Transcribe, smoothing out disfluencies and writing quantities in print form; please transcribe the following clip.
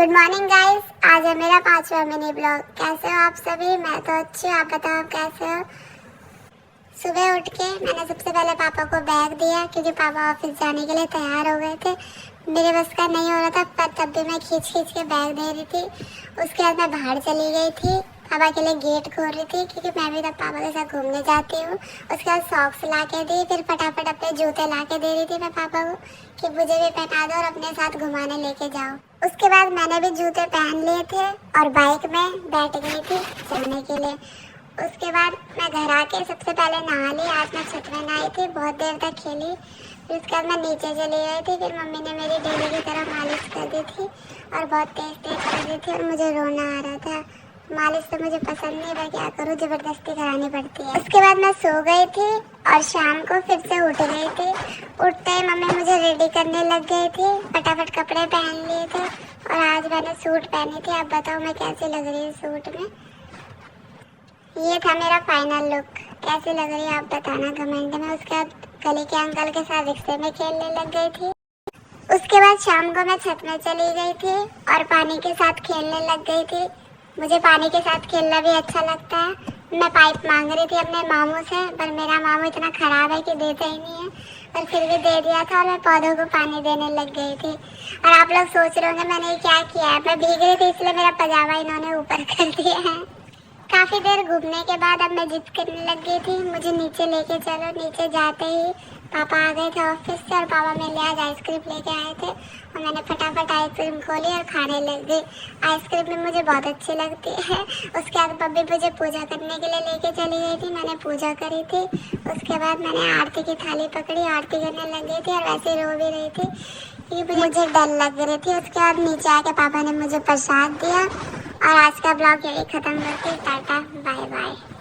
Good morning guys, आज है मेरा 5वां मिनी ब्लॉग। कैसे हो आप सभी? मैं तो अच्छी हूँ, आप बताओ आप कैसे हो? सुबह उठ के मैंने सबसे पहले पापा को बैग दिया क्योंकि पापा ऑफिस जाने के लिए तैयार हो गए थे। मेरे बस का नहीं हो रहा था पर तब भी मैं खींच के बैग दे रही थी। उसके बाद मैं बाहर चली गई थी, पापा के लिए गेट खोल रही थी क्योंकि मैं भी तब पापा के साथ घूमने जाती हूँ। उसके बाद सॉक्स ला के दी, फिर फटाफट अपने जूते ला के दे रही थी मैं पापा को कि मुझे भी पहना दो और अपने साथ घुमाने लेके जाओ। उसके बाद मैंने भी जूते पहन लिए थे और बाइक में बैठ गई थी जाने के लिए। उसके बाद मैं घर आके सबसे पहले नहा ली। आज मैं छत में नहाई थी, बहुत देर तक खेली। फिर उसके बाद मैं नीचे चली गई थी। फिर मम्मी ने मेरी डेली की तरह मालिश कर दी थी और बहुत तेज कर दी थी और मुझे रोना आ रहा था। मालिश तो मुझे पसंद नहीं, पर क्या करूँ, ज़बरदस्ती करानी पड़ती है। उसके बाद मैं सो गई थी और शाम को फिर से उठ गई थी। उठते ही मम्मी मुझे रेडी करने लग गई थी, फटाफट कपड़े पहन लिए थे और आज मैंने सूट पहनी थी। अब बताओ मैं कैसी लग रही हूँ सूट में। ये था मेरा फाइनल लुक। कैसी लग रही है आप बताना कमेंट में। उसके बाद गली के अंकल के साथ रिक्शे में खेलने लग गई थी। उसके बाद शाम को मैं छत में चली गई थी और पानी के साथ खेलने लग गई थी। मुझे पानी के साथ खेलना भी अच्छा लगता है। मैं पाइप मांग रही थी अपने मामू से, पर मेरा मामू इतना ख़राब है कि देता ही नहीं है, पर फिर भी दे दिया था और मैं पौधों को पानी देने लग गई थी। और आप लोग सोच रहे होंगे मैंने क्या किया है। मैं भीग रही थी इसलिए मेरा पजामा इन्होंने ऊपर कर दिया है। काफ़ी देर घूमने के बाद अब मैं जिद करने लग गई थी, मुझे नीचे लेके चलो। नीचे जाते ही पापा आ गए थे ऑफिस से और पापा मेरे लिए आज आइसक्रीम लेके आए थे और मैंने फटाफट आइसक्रीम खोली और खाने लग गई। आइसक्रीम भी मुझे बहुत अच्छी लगती है। उसके बाद मम्मी मुझे पूजा करने के लिए लेके चली गई थी, मैंने पूजा करी थी। उसके बाद मैंने आरती की थाली पकड़ी, आरती करने लग गई थी और वैसे रो भी रही थी क्योंकि मुझे डर लग रही थी। उसके बाद नीचे आके पापा ने मुझे प्रसाद दिया और आज का ब्लॉग यही ख़त्म करके टाटा बाय बाय।